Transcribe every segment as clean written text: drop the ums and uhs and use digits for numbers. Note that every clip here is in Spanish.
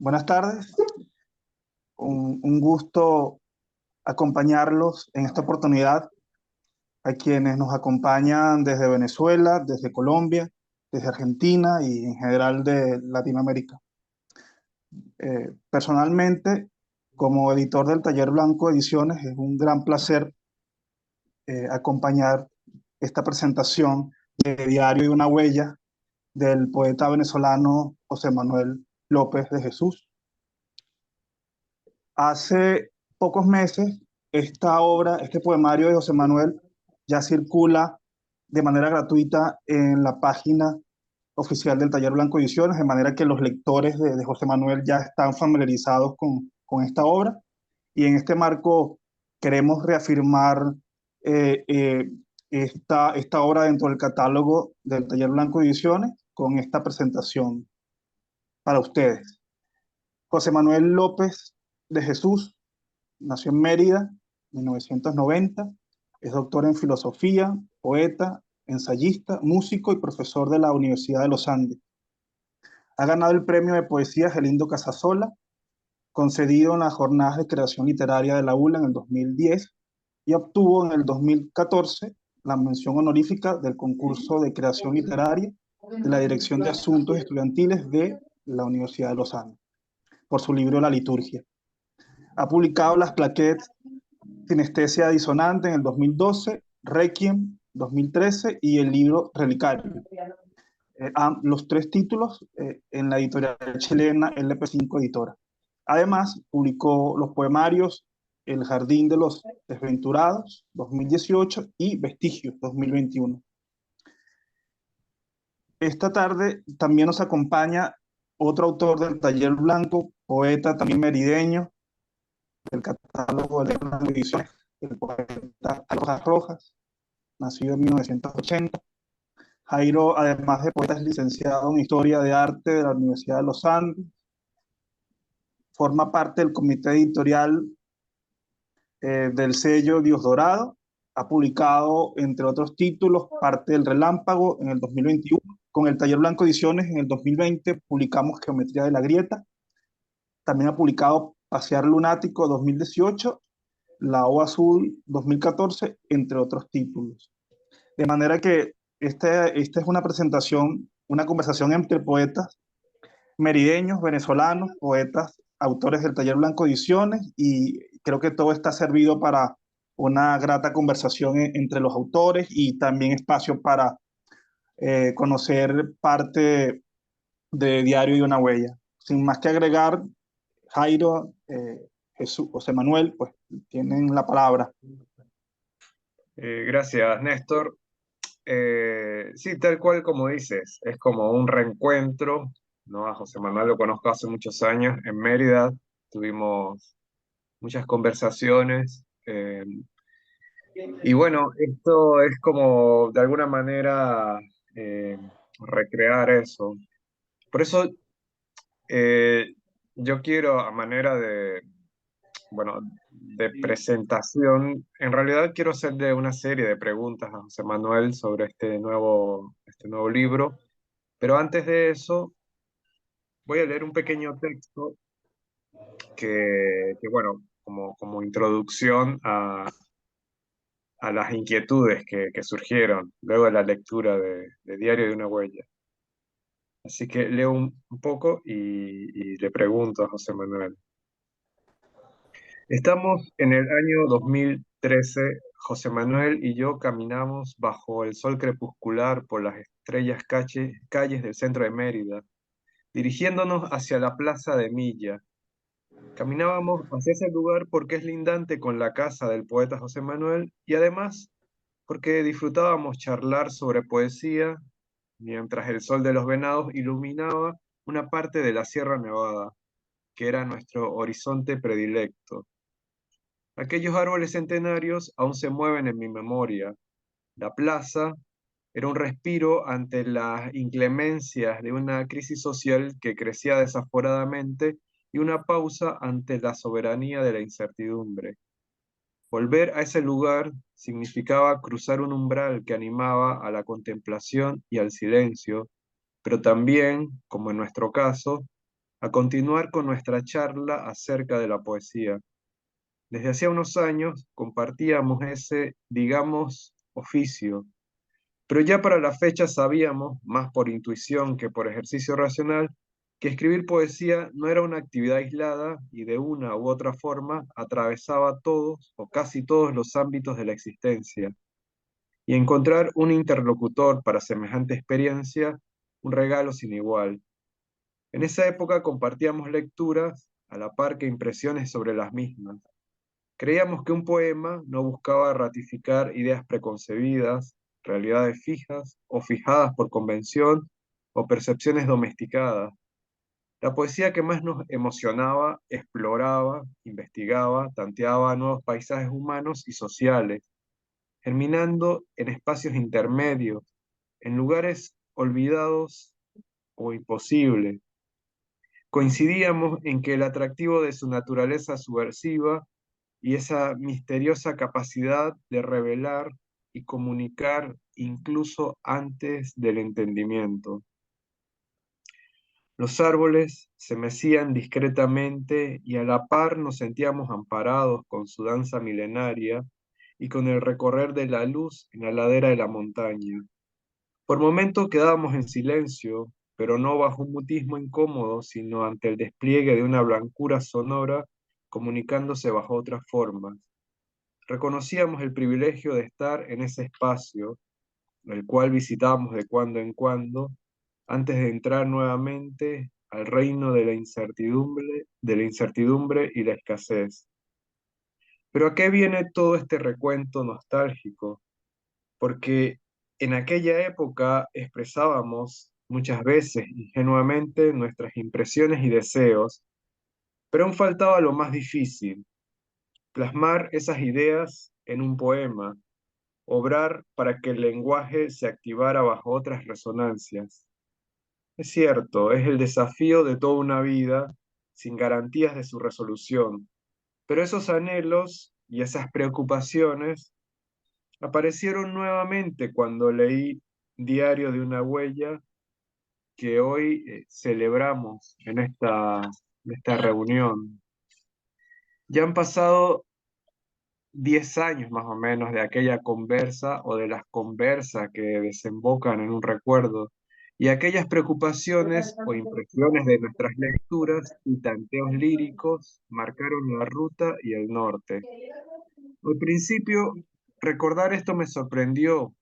Buenas tardes, un gusto acompañarlos en esta oportunidad a quienes nos acompañan desde Venezuela, desde Colombia, desde Argentina y en general de Latinoamérica. Personalmente, como editor del Taller Blanco Ediciones, es un gran placer acompañar esta presentación de Diario de una huella del poeta venezolano José Manuel López de Jesús. Hace pocos meses, esta obra, este poemario de José Manuel, ya circula de manera gratuita en la página oficial del Taller Blanco Ediciones, de manera que los lectores de José Manuel ya están familiarizados con esta obra. Y en este marco queremos reafirmar eh, eh, esta obra dentro del catálogo del Taller Blanco Ediciones con esta presentación para ustedes. José Manuel López de Jesús nació en Mérida en 1990, es doctor en filosofía, poeta, ensayista, músico y profesor de la Universidad de los Andes. Ha ganado el premio de poesía Gelindo Casasola, concedido en las jornadas de creación literaria de la ULA en el 2010 y obtuvo en el 2014 la mención honorífica del concurso de creación literaria de la Dirección de Asuntos Estudiantiles de la Universidad de los Andes por su libro La Liturgia. Ha publicado las plaquettes Sinestesia Disonante en el 2012, Requiem 2013 y el libro Relicario. Los tres títulos en la editorial chilena LP5 Editora. Además, publicó los poemarios El Jardín de los Desventurados 2018 y Vestigios 2021. Esta tarde también nos acompaña otro autor del Taller Blanco, poeta también merideño, del catálogo de las ediciones, el poeta Rojas Rojas, nacido en 1980. Jairo, además de poeta, es licenciado en Historia de Arte de la Universidad de los Andes. Forma parte del comité editorial del sello Dios Dorado. Ha publicado, entre otros títulos, parte del Relámpago en el 2021. Con el Taller Blanco Ediciones en el 2020 publicamos Geometría de la Grieta. También ha publicado Pasear Lunático 2018, La O Azul 2014, entre otros títulos. De manera que esta es una presentación, una conversación entre poetas merideños, venezolanos, poetas, autores del Taller Blanco Ediciones, y creo que todo está servido para una grata conversación entre los autores y también espacio para conocer parte de Diario de una huella. Sin más que agregar, Jairo, Jesús, José Manuel, pues tienen la palabra. Gracias, Néstor. Sí, tal cual como dices, es como un reencuentro, ¿no? A José Manuel lo conozco hace muchos años en Mérida, tuvimos muchas conversaciones, y bueno, esto es como de alguna manera eh, recrear eso. Por eso eh, yo quiero, a manera de, bueno, de presentación, en realidad quiero hacerle una serie de preguntas a José Manuel sobre este nuevo libro, pero antes de eso voy a leer un pequeño texto bueno, como introducción a las inquietudes que surgieron luego de la lectura de Diario de una huella. Así que leo un poco y le pregunto a José Manuel. Estamos en el año 2013. José Manuel y yo caminamos bajo el sol crepuscular por las estrellas calles del centro de Mérida, dirigiéndonos hacia la plaza de Milla. Caminábamos hacia ese lugar porque es lindante con la casa del poeta José Manuel y además porque disfrutábamos charlar sobre poesía mientras el sol de los venados iluminaba una parte de la Sierra Nevada, que era nuestro horizonte predilecto. Aquellos árboles centenarios aún se mueven en mi memoria. La plaza era un respiro ante las inclemencias de una crisis social que crecía desaforadamente y una pausa ante la soberanía de la incertidumbre. Volver a ese lugar significaba cruzar un umbral que animaba a la contemplación y al silencio, pero también, como en nuestro caso, a continuar con nuestra charla acerca de la poesía. Desde hacía unos años compartíamos ese, digamos, oficio, pero ya para la fecha sabíamos, más por intuición que por ejercicio racional, que escribir poesía no era una actividad aislada y de una u otra forma atravesaba todos o casi todos los ámbitos de la existencia. Y encontrar un interlocutor para semejante experiencia, un regalo sin igual. En esa época compartíamos lecturas a la par que impresiones sobre las mismas. Creíamos que un poema no buscaba ratificar ideas preconcebidas, realidades fijas o fijadas por convención o percepciones domesticadas. La poesía que más nos emocionaba exploraba, investigaba, tanteaba nuevos paisajes humanos y sociales, germinando en espacios intermedios, en lugares olvidados o imposibles. Coincidíamos en que el atractivo de su naturaleza subversiva y esa misteriosa capacidad de revelar y comunicar incluso antes del entendimiento. Los árboles se mecían discretamente y a la par nos sentíamos amparados con su danza milenaria y con el recorrer de la luz en la ladera de la montaña. Por momentos quedábamos en silencio, pero no bajo un mutismo incómodo, sino ante el despliegue de una blancura sonora comunicándose bajo otras formas. Reconocíamos el privilegio de estar en ese espacio, el cual visitábamos de cuando en cuando, antes de entrar nuevamente al reino de la incertidumbre y la escasez. Pero ¿a qué viene todo este recuento nostálgico? Porque en aquella época expresábamos muchas veces ingenuamente nuestras impresiones y deseos, pero aún faltaba lo más difícil, plasmar esas ideas en un poema, obrar para que el lenguaje se activara bajo otras resonancias. Es cierto, es el desafío de toda una vida sin garantías de su resolución, pero esos anhelos y esas preocupaciones aparecieron nuevamente cuando leí Diario de una huella que hoy celebramos en esta reunión. Ya han pasado 10 años más o menos de aquella conversa o de las conversas que desembocan en un recuerdo y aquellas preocupaciones o impresiones de nuestras lecturas y tanteos líricos marcaron la ruta y el norte. Al principio, recordar esto me sorprendió,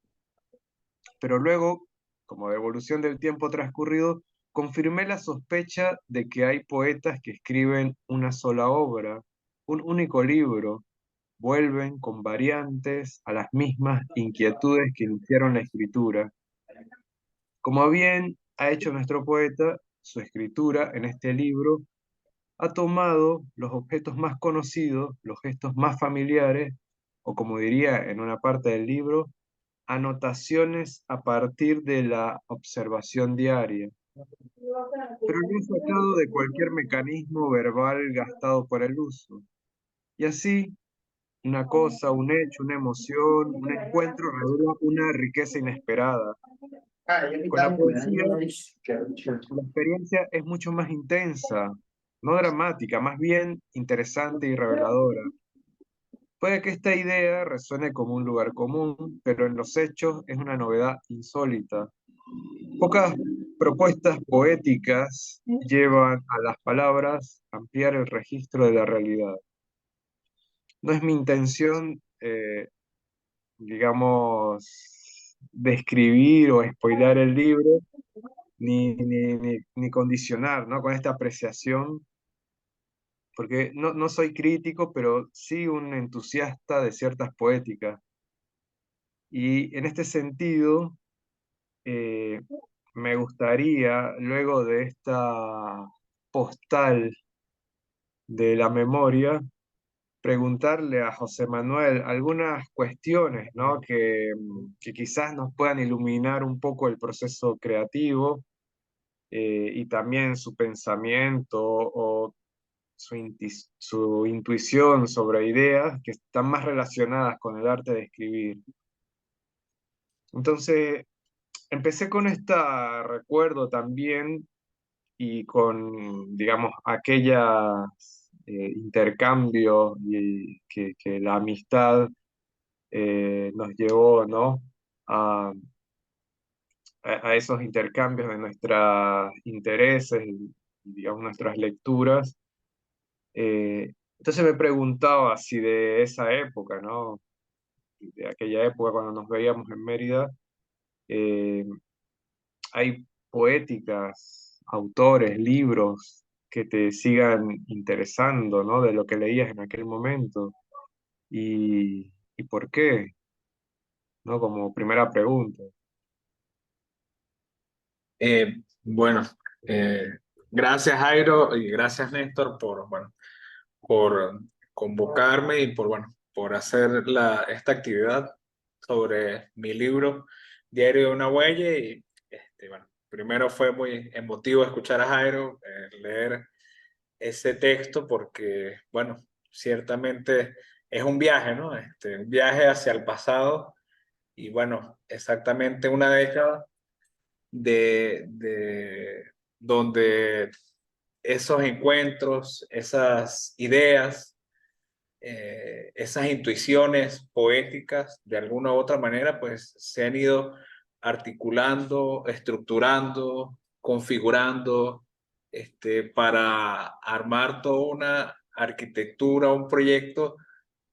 pero luego, como devolución del tiempo transcurrido, confirmé la sospecha de que hay poetas que escriben una sola obra, un único libro, vuelven con variantes a las mismas inquietudes que iniciaron la escritura. Como bien ha hecho nuestro poeta, su escritura en este libro ha tomado los objetos más conocidos, los gestos más familiares, o como diría en una parte del libro, anotaciones a partir de la observación diaria, pero lo he sacado de cualquier mecanismo verbal gastado por el uso. Y así, una cosa, un hecho, una emoción, un encuentro revela una riqueza inesperada. Con la poesía, la experiencia es mucho más intensa, no dramática, más bien interesante y reveladora. Puede que esta idea resuene como un lugar común, pero en los hechos es una novedad insólita. Pocas propuestas poéticas llevan a las palabras a ampliar el registro de la realidad. No es mi intención, digamos, describir o spoilar el libro, ni condicionar, ¿no? Con esta apreciación, porque no soy crítico, pero sí un entusiasta de ciertas poéticas. Y en este sentido, eh, me gustaría, luego de esta postal de la memoria, preguntarle a José Manuel algunas cuestiones, ¿no? Que quizás nos puedan iluminar un poco el proceso creativo y también su pensamiento o su intuición sobre ideas que están más relacionadas con el arte de escribir. Entonces, empecé con este recuerdo también y con, digamos, aquellas intercambios y que la amistad nos llevó, ¿no? A, a esos intercambios de nuestros intereses y, digamos, nuestras lecturas. Entonces me preguntaba si de esa época, ¿no? De aquella época cuando nos veíamos en Mérida, eh, hay poéticas, autores, libros que te sigan interesando, ¿no? De lo que leías en aquel momento y por qué, ¿no? Como primera pregunta. Bueno, eh, gracias Jairo y gracias Néstor por, bueno, por convocarme y por, bueno, por hacer esta actividad sobre mi libro Diario de una huella. Y bueno, primero fue muy emotivo escuchar a Jairo leer ese texto porque, bueno, ciertamente es un viaje, ¿no? Un viaje hacia el pasado y, bueno, exactamente una década de donde esos encuentros, esas ideas, esas intuiciones poéticas, de alguna u otra manera, pues se han ido articulando, estructurando, configurando, para armar toda una arquitectura, un proyecto,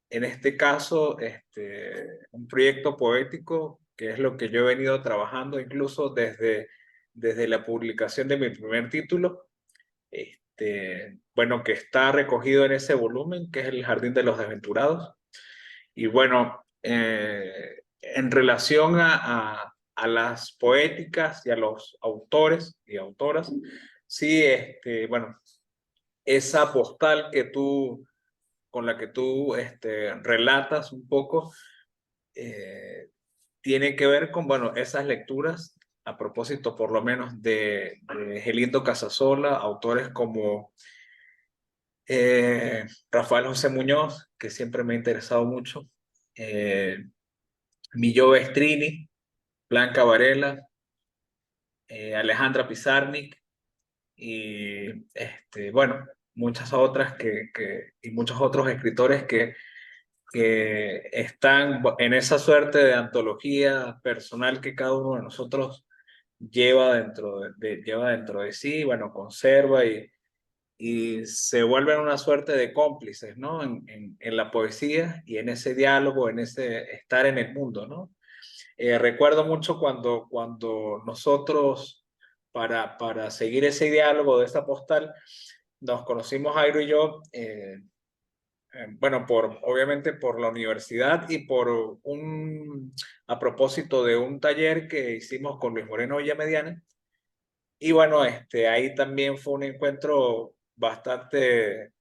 en este caso, un proyecto poético, que es lo que yo he venido trabajando incluso desde la publicación de mi primer título, bueno, que está recogido en ese volumen, que es El Jardín de los Desventurados. Y bueno, en relación a las poéticas y a los autores y autoras, sí, bueno, esa postal con la que tú relatas un poco, eh, tiene que ver con, bueno, esas lecturas, a propósito por lo menos de Gelindo Casasola, autores como Rafael José Muñoz, que siempre me ha interesado mucho, eh, Millo Bestrini, Blanca Varela, Alejandra Pizarnik y bueno, muchas otras y muchos otros escritores que están en esa suerte de antología personal que cada uno de nosotros lleva dentro de sí, bueno, conserva y se vuelven una suerte de cómplices, ¿no? En la poesía y en ese diálogo, en ese estar en el mundo, ¿no? Recuerdo mucho cuando nosotros, para seguir ese diálogo de esta postal, nos conocimos Jairo y yo, bueno, obviamente por la universidad y a propósito de un taller que hicimos con Luis Moreno Villamediana. Y bueno, ahí también fue un encuentro bastante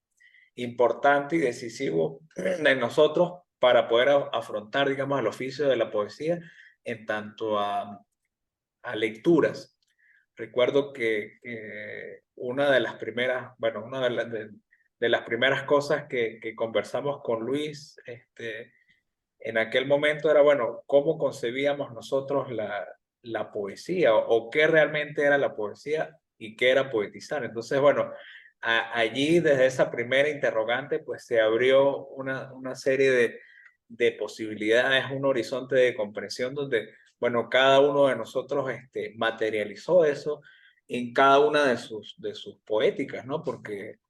importante y decisivo en nosotros para poder afrontar, digamos, el oficio de la poesía en tanto a lecturas. Recuerdo que una de las primeras, bueno, una de las primeras cosas que conversamos con Luis, en aquel momento era, bueno, cómo concebíamos nosotros la poesía o qué realmente era la poesía y qué era poetizar. Entonces, bueno, allí desde esa primera interrogante, pues se abrió una serie de posibilidades, un horizonte de comprensión donde, bueno, cada uno de nosotros materializó eso en cada una de sus poéticas, ¿no? Porque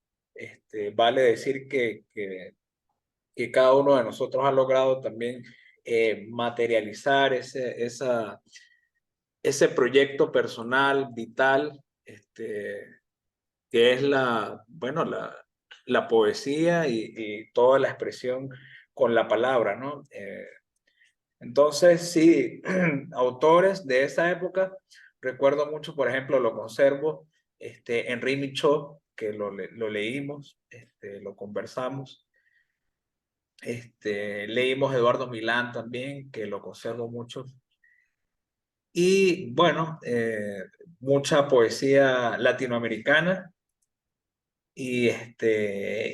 vale decir que cada uno de nosotros ha logrado también materializar ese proyecto personal, vital, que es bueno, la poesía y toda la expresión con la palabra, ¿no? Entonces, sí, autores de esa época, recuerdo mucho, por ejemplo, lo conservo, Henri Michaud, que lo leímos, lo conversamos. Leímos Eduardo Milán también, que lo conservo mucho. Y bueno, mucha poesía latinoamericana y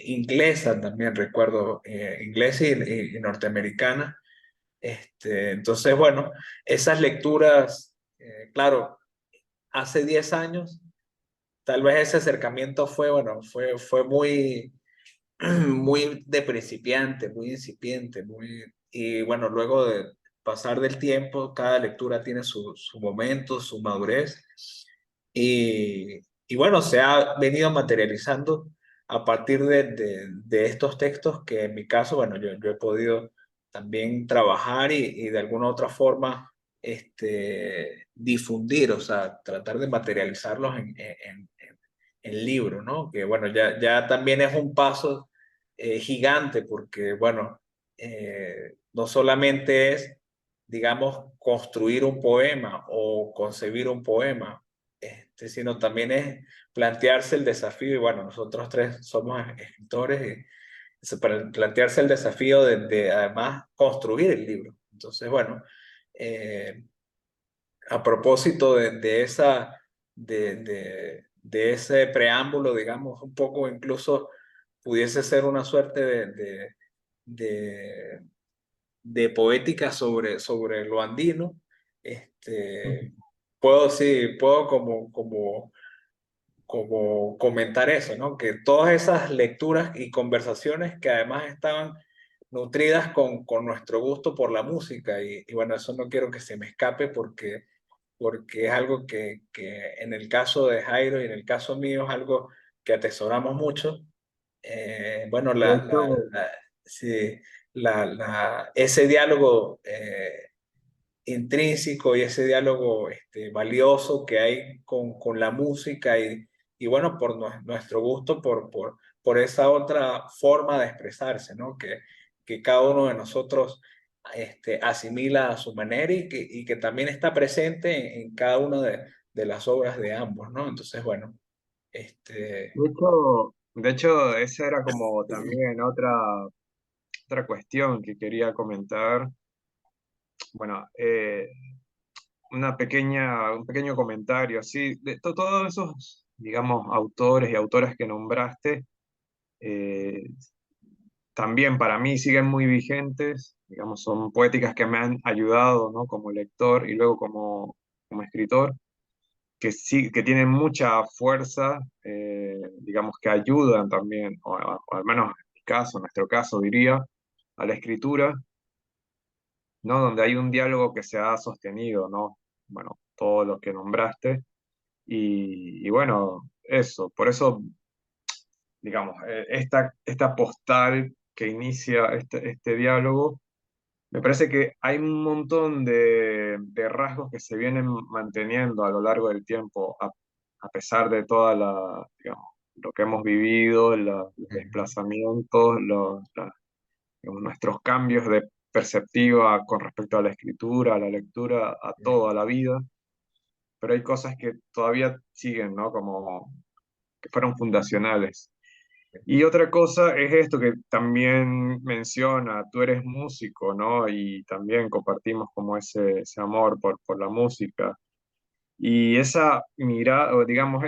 inglesa también, recuerdo, inglesa y norteamericana. Entonces, bueno, esas lecturas, claro, hace 10 años tal vez ese acercamiento fue, bueno, fue muy, muy de principiante, muy incipiente, y bueno, luego de pasar del tiempo, cada lectura tiene su momento, su madurez, y, y bueno, se ha venido materializando a partir de estos textos que en mi caso, bueno, yo he podido también trabajar y de alguna otra forma difundir, o sea, tratar de materializarlos en libro, ¿no? Que bueno, ya también es un paso gigante porque, bueno, no solamente es, digamos, construir un poema o concebir un poema, sino también es plantearse el desafío, y bueno, nosotros tres somos escritores, y para plantearse el desafío de además construir el libro. Entonces, bueno, eh, a propósito de ese preámbulo, digamos, un poco incluso pudiese ser una suerte de, de poética sobre lo andino. Este, puedo, sí, puedo como comentar eso, ¿no? Que todas esas lecturas y conversaciones que además estaban nutridas con nuestro gusto por la música, y bueno, eso no quiero que se me escape porque es algo que en el caso de Jairo y en el caso mío es algo que atesoramos mucho. Bueno, De hecho, sí, ese diálogo intrínseco y ese diálogo valioso que hay con la música y bueno, por nuestro gusto por esa otra forma de expresarse, ¿no? Que cada uno de nosotros asimila a su manera y que también está presente en cada una de las obras de ambos, ¿no? Entonces, bueno, este... de hecho, esa era como también otra cuestión que quería comentar. Bueno, un pequeño comentario, así, de todos esos, digamos, autores y autoras que nombraste, eh, también para mí siguen muy vigentes, digamos, son poéticas que me han ayudado, ¿no? Como lector y luego como escritor, que sí, que tienen mucha fuerza, digamos, que ayudan también, o al menos en mi caso, en nuestro caso, diría, a la escritura, ¿no? Donde hay un diálogo que se ha sostenido, ¿no? Bueno, todo lo que nombraste. Y bueno, eso, por eso, digamos, esta postal que inicia este diálogo, me parece que hay un montón de rasgos que se vienen manteniendo a lo largo del tiempo, a pesar de toda digamos, lo que hemos vivido, los desplazamientos, digamos, nuestros cambios de perspectiva con respecto a la escritura, a la lectura, a todo, a la vida, pero hay cosas que todavía siguen, ¿no? Como que fueron fundacionales. Y otra cosa es esto que también menciona, tú eres músico, ¿no? Y también compartimos como ese amor por la música. Y esa mirada, o digamos,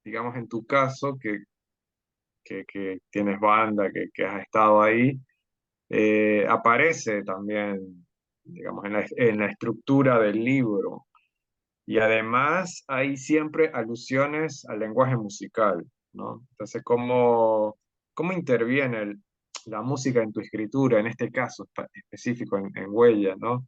digamos en tu caso, que tienes banda, que has estado ahí, aparece también, digamos, en la estructura del libro. Y además hay siempre alusiones al lenguaje musical, ¿no? Entonces, ¿cómo interviene la música en tu escritura, en este caso específico en Huella, ¿no?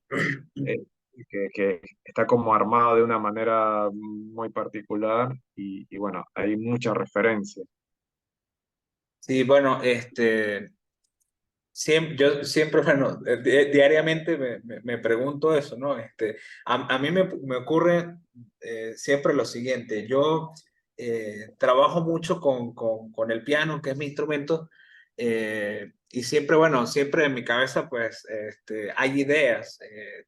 Eh, que está como armado de una manera muy particular y bueno, hay mucha referencia. Sí, bueno, yo siempre, bueno, diariamente me pregunto eso, ¿no? A mí me ocurre siempre lo siguiente, yo trabajo mucho con el piano, que es mi instrumento, y siempre, bueno, siempre en mi cabeza, pues, hay ideas,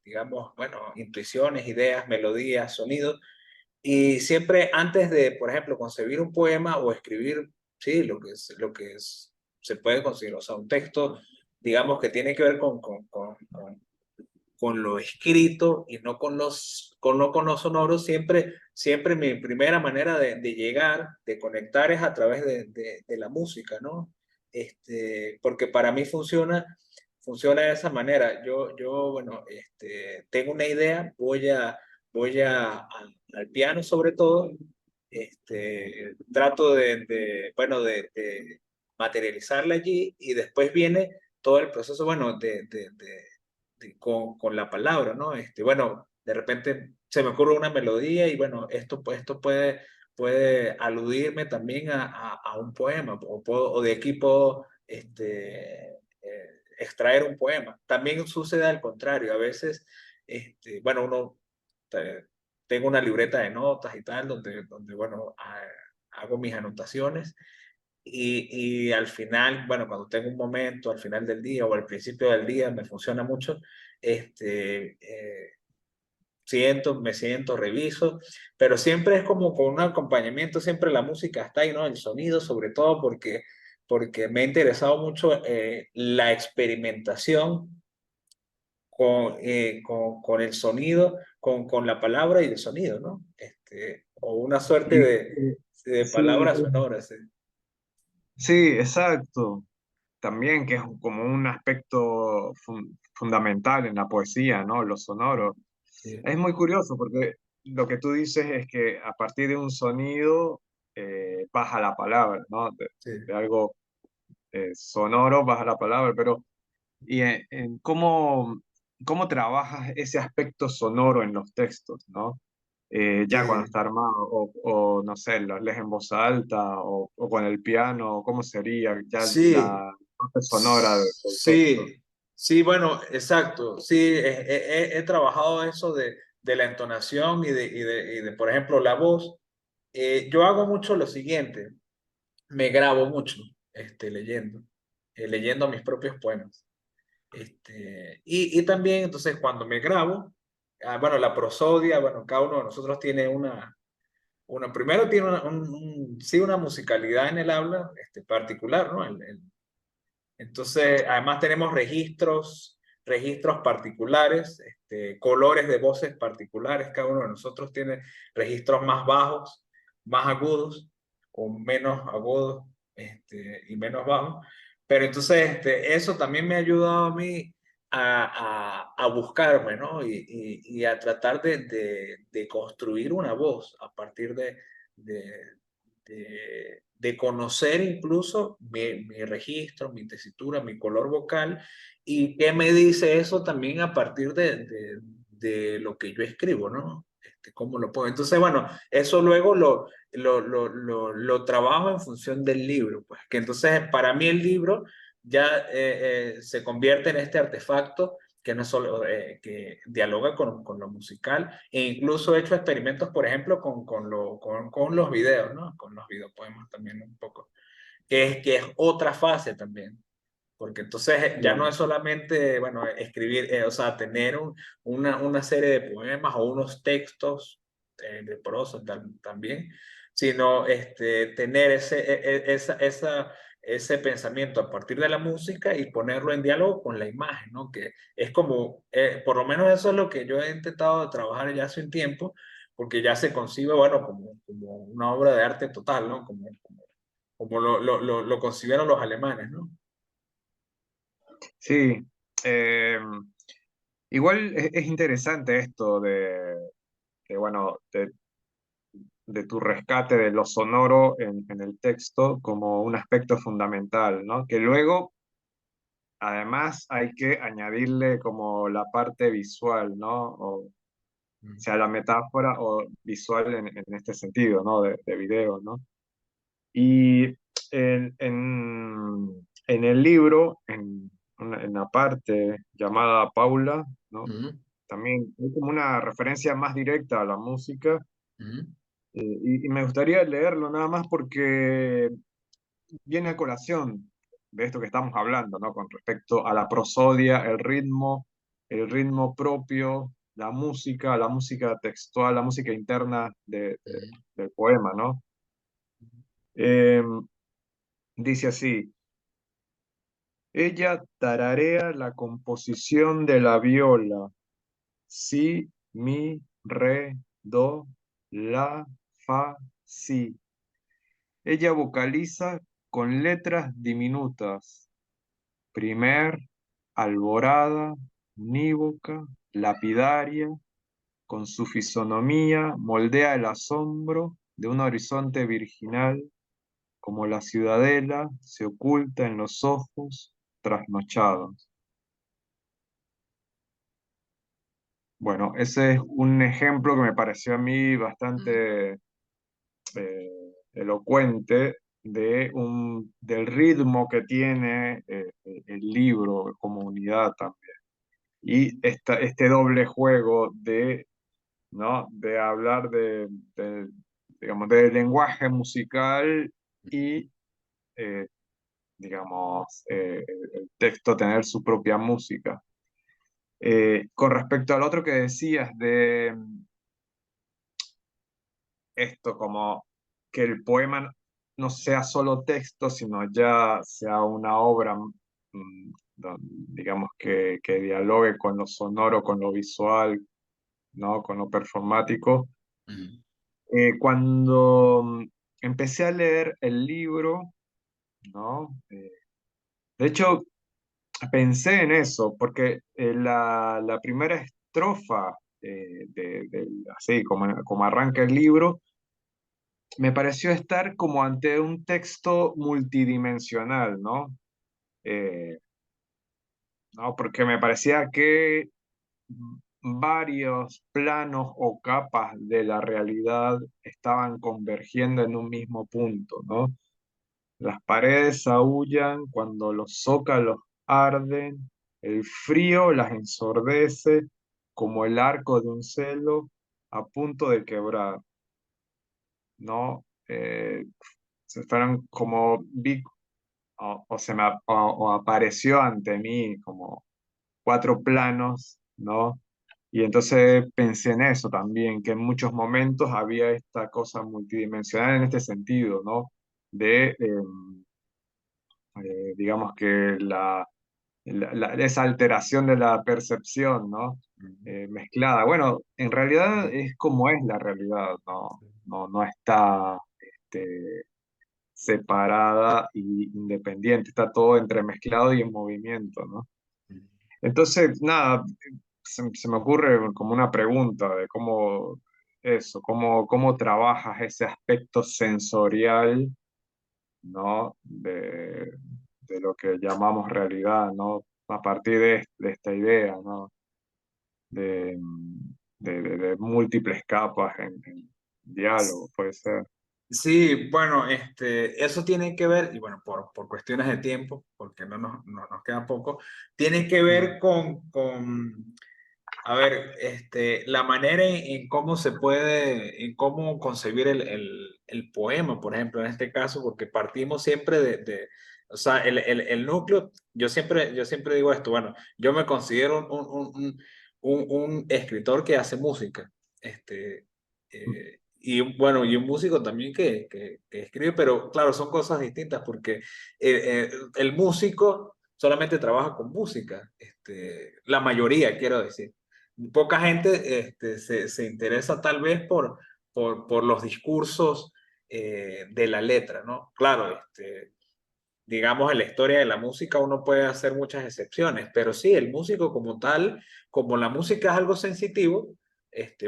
digamos, bueno, intuiciones, ideas, melodías, sonidos, y siempre antes de, por ejemplo, concebir un poema o escribir, sí, se puede conseguir, o sea, un texto, digamos, que tiene que ver con lo escrito y no con lo sonoro, siempre mi primera manera de llegar, de conectar es a través de la música, ¿no? Porque para mí funciona de esa manera. Bueno, tengo una idea, voy al piano sobre todo, trato bueno, de materializarla allí y después viene todo el proceso, bueno, con la palabra, ¿no? Bueno, de repente se me ocurre una melodía y bueno, esto puede aludirme también a un poema o de aquí puedo extraer un poema. También sucede al contrario, a veces, bueno, eh, tengo una libreta de notas y tal, donde bueno, hago mis anotaciones y al final, bueno, cuando tengo un momento, al final del día o al principio del día, me funciona mucho, este, eh, me siento, reviso, pero siempre es como con un acompañamiento, siempre la música está ahí, ¿no? El sonido, sobre todo porque me ha interesado mucho la experimentación con el sonido, con la palabra y el sonido, ¿no? O una suerte Y, de sí, palabras sonoras. sí, exacto. También que es como un aspecto fundamental en la poesía, ¿no? Lo sonoro. Sí, Es muy curioso porque lo que tú dices es que a partir de un sonido baja la palabra, ¿no? sí. De algo sonoro baja la palabra, pero ¿y cómo trabajas ese aspecto sonoro en los textos, ¿no? Ya cuando Sí, está armado, o no sé, lo lees en voz alta, o con el piano, ¿cómo sería ya sí, la parte sonora del texto? sí, sí, bueno, exacto. Sí, he trabajado eso de la entonación y de, por ejemplo, la voz. Yo hago mucho lo siguiente, me grabo mucho leyendo mis propios poemas. Y también, entonces, cuando me grabo, bueno, la prosodia, bueno, cada uno de nosotros tiene primero tiene sí, una musicalidad en el habla particular, ¿no? Entonces, además tenemos registros particulares, colores de voces particulares. Cada uno de nosotros tiene registros más bajos, más agudos o menos agudos y menos bajos. Pero entonces, eso también me ha ayudado a mí a buscarme, ¿no? Y a tratar de construir una voz a partir de, de conocer incluso mi registro, mi tesitura, mi color vocal y qué me dice eso también a partir de lo que yo escribo, ¿no? Cómo lo pongo. Entonces, bueno, eso luego lo trabajo en función del libro, pues que entonces para mí el libro ya se convierte en este artefacto que no es solo que dialoga con lo musical, e incluso he hecho experimentos, por ejemplo, con los videos, ¿no? Con los videopoemas también un poco, que es otra fase también, porque entonces ya no Claro. es solamente, bueno, escribir, o sea, tener una serie de poemas o unos textos de prosa también, sino tener ese pensamiento a partir de la música y ponerlo en diálogo con la imagen, ¿no? Que es como, por lo menos eso es lo que yo he intentado trabajar ya hace un tiempo, porque ya se concibe, bueno, como una obra de arte total, ¿no? Como lo concibieron los alemanes, ¿no? Sí, eh, igual es interesante esto bueno, de tu rescate de lo sonoro en el texto como un aspecto fundamental, ¿no? Que luego, además, hay que añadirle como la parte visual, ¿no? O sea, la metáfora o visual en este sentido, ¿no? De video, ¿no? Y en el libro, en la parte llamada Paula, ¿no? Ujú, También hay como una referencia más directa a la música, ujú, y me gustaría leerlo nada más porque viene a colación de esto que estamos hablando, ¿no? Con respecto a la prosodia, el ritmo propio, la música textual, la música interna ujú. del poema, ¿no? Eh, dice así: ella tararea la composición de la viola, si, mi, re, do, la, fa, si. Ella vocaliza con letras diminutas: primer, alborada, unívoca, lapidaria, con su fisonomía, moldea el asombro de un horizonte virginal, como la ciudadela se oculta en los ojos trasnochados. Bueno, ese es un ejemplo que me pareció a mí bastante elocuente del ritmo que tiene el libro como unidad también. Y este doble juego de, ¿no? De hablar digamos, del lenguaje musical y, digamos, el texto tener su propia música. Con respecto al otro que decías de esto, como que el poema no sea solo texto, sino ya sea una obra, digamos, que dialogue con lo sonoro, con lo visual, ¿no? Con lo performático. Ujú. Cuando empecé a leer el libro, ¿no? De hecho, pensé en eso, porque la primera estrofa, así como arranca el libro, me pareció estar como ante un texto multidimensional, ¿no? Eh, ¿No? Porque me parecía que varios planos o capas de la realidad estaban convergiendo en un mismo punto, ¿no? Las paredes aúllan cuando los zócalos arden, el frío las ensordece como el arco de un celo a punto de quebrar, ¿no? Se fueron como vi o se me o apareció ante mí como cuatro planos, ¿no? Y entonces pensé en eso también, que en muchos momentos había esta cosa multidimensional en este sentido, ¿no? De, digamos que esa alteración de la percepción, ¿no? Mezclada. Bueno, en realidad es como es la realidad, ¿no? No está separada e independiente, está todo entremezclado y en movimiento, ¿no? Entonces, nada, se me ocurre como una pregunta de cómo trabajas ese aspecto sensorial, ¿no? De lo que llamamos realidad, ¿no? A partir de esta idea, ¿no? De, de múltiples capas en diálogo, puede ser. Sí, bueno, eso tiene que ver, y bueno, por cuestiones de tiempo, porque no nos queda poco, tiene que ver a ver, la manera en cómo se puede, en cómo concebir el poema, por ejemplo, en este caso, porque partimos siempre o sea, el núcleo, yo siempre digo esto, bueno, yo me considero un escritor que hace música, y bueno, y un músico también que escribe, pero claro, son cosas distintas porque el músico solamente trabaja con música, la mayoría, quiero decir. Poca gente se interesa tal vez por los discursos de la letra, ¿no? Claro, digamos, en la historia de la música uno puede hacer muchas excepciones, pero sí, el músico como tal, como la música es algo sensitivo,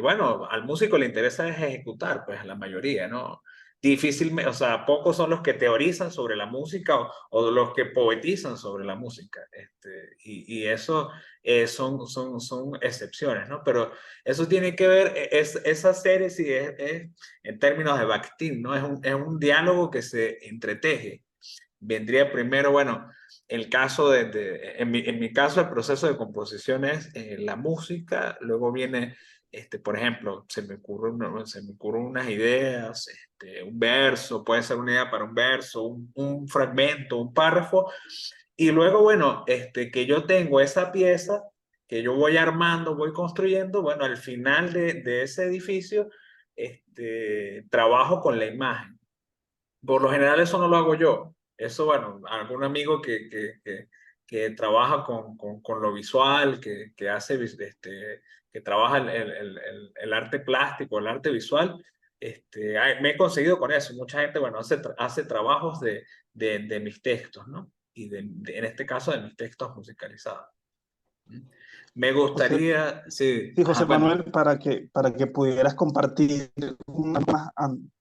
bueno, al músico le interesa es ejecutar, pues la mayoría, ¿no? Difícilmente, o sea, pocos son los que teorizan sobre la música o los que poetizan sobre la música, y eso son excepciones, ¿no? Pero eso tiene que ver, esa serie sí es en términos de Bakhtin, ¿no? Es un diálogo que se entreteje. Vendría primero, bueno, el caso en mi caso el proceso de composición es la música, luego viene, por ejemplo, se me ocurren unas ideas, un verso, puede ser una idea para un verso, un fragmento, un párrafo, y luego, bueno, que yo tengo esa pieza que yo voy armando, voy construyendo, bueno, al final de ese edificio, trabajo con la imagen. Por lo general eso no lo hago yo. Eso, bueno, algún amigo que trabaja con lo visual, que hace, que trabaja el arte plástico, el arte visual, me he conseguido con eso. Mucha gente, bueno, hace trabajos de mis textos, ¿no? Y en este caso de mis textos musicalizados. ¿Mm? Me José, gustaría, sí, sí, ajá, José cuéntame. Manuel, para que pudieras compartir una más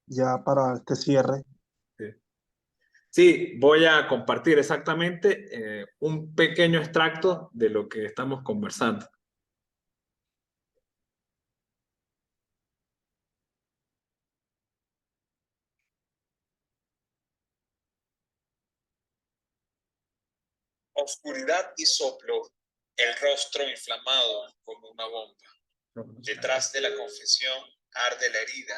ya para este cierre. Sí. Sí, voy a compartir exactamente un pequeño extracto de lo que estamos conversando. Oscuridad y soplo, el rostro inflamado como una bomba. Detrás de la confesión arde la herida.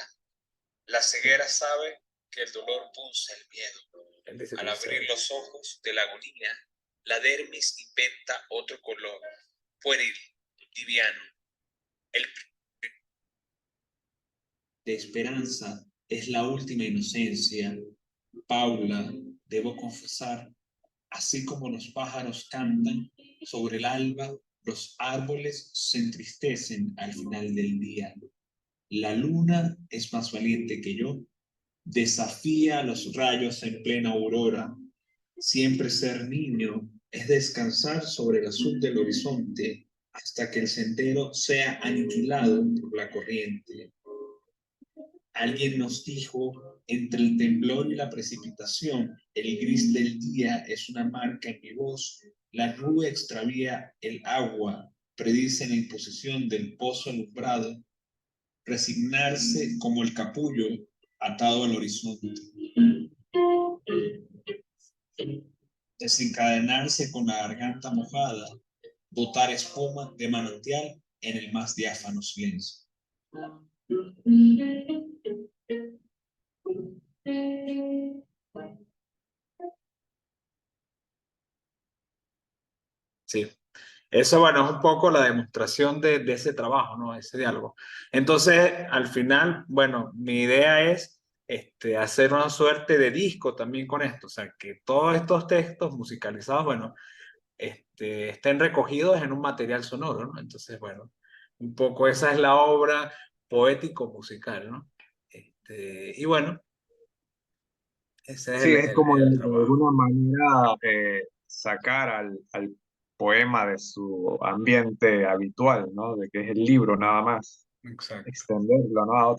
La ceguera sabe que el dolor punza el miedo. Al abrir los ojos de la agonía, la dermis inventa otro color, pueril, liviano. El de esperanza es la última inocencia. Paula, debo confesar, así como los pájaros cantan sobre el alba, los árboles se entristecen al final del día. La luna es más valiente que yo, desafía los rayos en plena aurora. Siempre ser niño es descansar sobre el azul del horizonte hasta que el sendero sea aniquilado por la corriente. Alguien nos dijo, entre el temblor y la precipitación, el gris del día es una marca en mi voz, la nube extravía el agua, predice la imposición del pozo alumbrado, resignarse como el capullo atado al horizonte, desencadenarse con la garganta mojada, botar espuma de manantial en el más diáfano silencio. Sí. Eso, bueno, es un poco la demostración de ese trabajo, ¿no? Ese diálogo. Entonces, al final, bueno, mi idea es hacer una suerte de disco también con esto, o sea, que todos estos textos musicalizados, bueno, estén recogidos en un material sonoro, ¿no? Entonces, bueno, un poco esa es la obra poético-musical, ¿no? Y bueno, ese es Sí, es como el de trabajo. alguna manera sacar al poema de su ambiente habitual, ¿no? De que es el libro nada más, Exacto, extenderlo, ¿no? A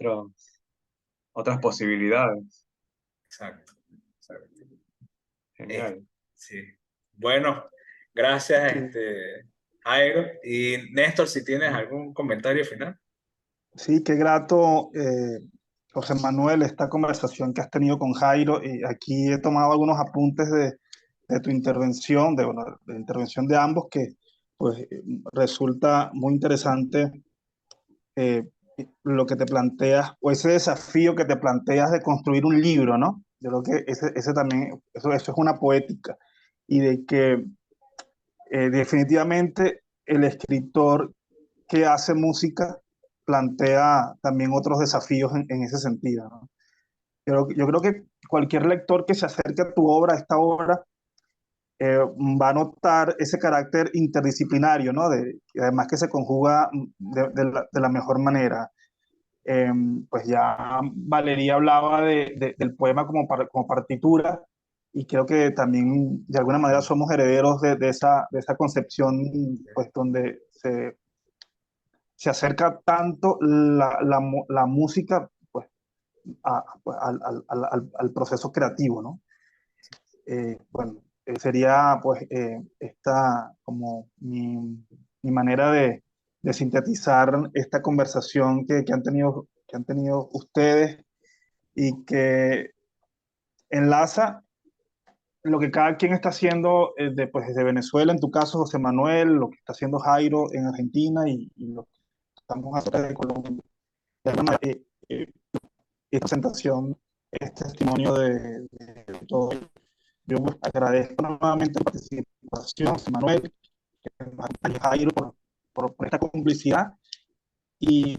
otras posibilidades. exacto, exacto. Eh, Genial. sí. Bueno, gracias, Sí, Jairo. Y Néstor, si tienes algún comentario final. sí, qué grato, José Manuel, esta conversación que has tenido con Jairo. Y aquí he tomado algunos apuntes de tu intervención, bueno, de la intervención de ambos, que pues resulta muy interesante eh, lo que te planteas, o ese desafío que te planteas de construir un libro, ¿no? Yo creo que ese también, eso es una poética. Y de que definitivamente el escritor que hace música plantea también otros desafíos en ese sentido, ¿no? Yo creo que cualquier lector que se acerque a tu obra, a esta obra, va a notar ese carácter interdisciplinario, ¿no? Además que se conjuga de la mejor manera. Eh, pues ya Valeria hablaba del poema como partitura, y creo que también de alguna manera somos herederos de esa concepción, pues donde se acerca tanto la música, pues, pues, al proceso creativo, ¿no? Bueno, sería pues esta como mi manera de sintetizar esta conversación que han tenido ustedes, y que enlaza lo que cada quien está haciendo pues, desde Venezuela, en tu caso, José Manuel, lo que está haciendo Jairo en Argentina, y lo que estamos haciendo de Colombia. De alguna manera, esta presentación es testimonio de todo. Yo pues, agradezco nuevamente la participación, José Manuel, a Jairo, por esta complicidad, y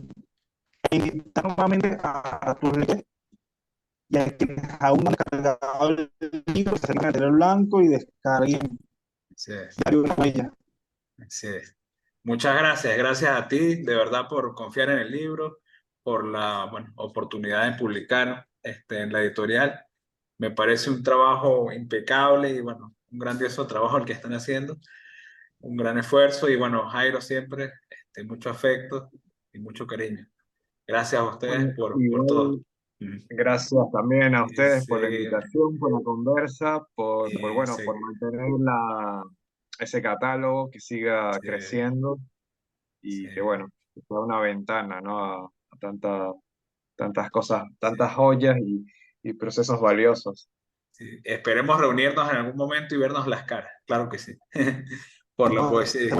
invitar nuevamente a tus lectores y a quienes aún no han descargado el libro, que se acerquen a Material Blanco y descarguen Sí, Diario de una Huella. sí. Muchas gracias, gracias a ti, de verdad, por confiar en el libro, por la, bueno, oportunidad de publicar en la editorial. Me parece un trabajo impecable y, bueno, un grandioso trabajo el que están haciendo. un gran esfuerzo y bueno, Jairo siempre, mucho afecto y mucho cariño. Gracias a ustedes Bueno, por todo. igual, Mm. gracias también a Y ustedes por la sí, invitación, por la conversa, y sí, por mantener ese catálogo que siga sí, creciendo sí, y que, bueno, que sea una ventana, ¿no? A tantas cosas, sí, tantas joyas y procesos valiosos. sí. Esperemos reunirnos en algún momento y vernos las caras, claro que sí, por la poesía.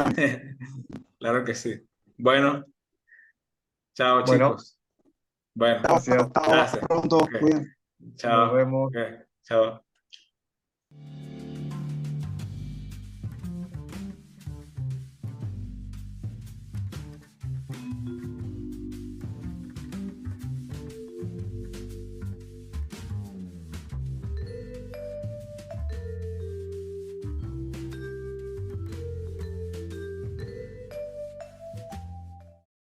Claro que sí. Bueno, chao Bueno, chicos. Bueno, gracias, Hasta gracias. pronto, Ok, cuídense. nos chao. vemos. Ok, chao.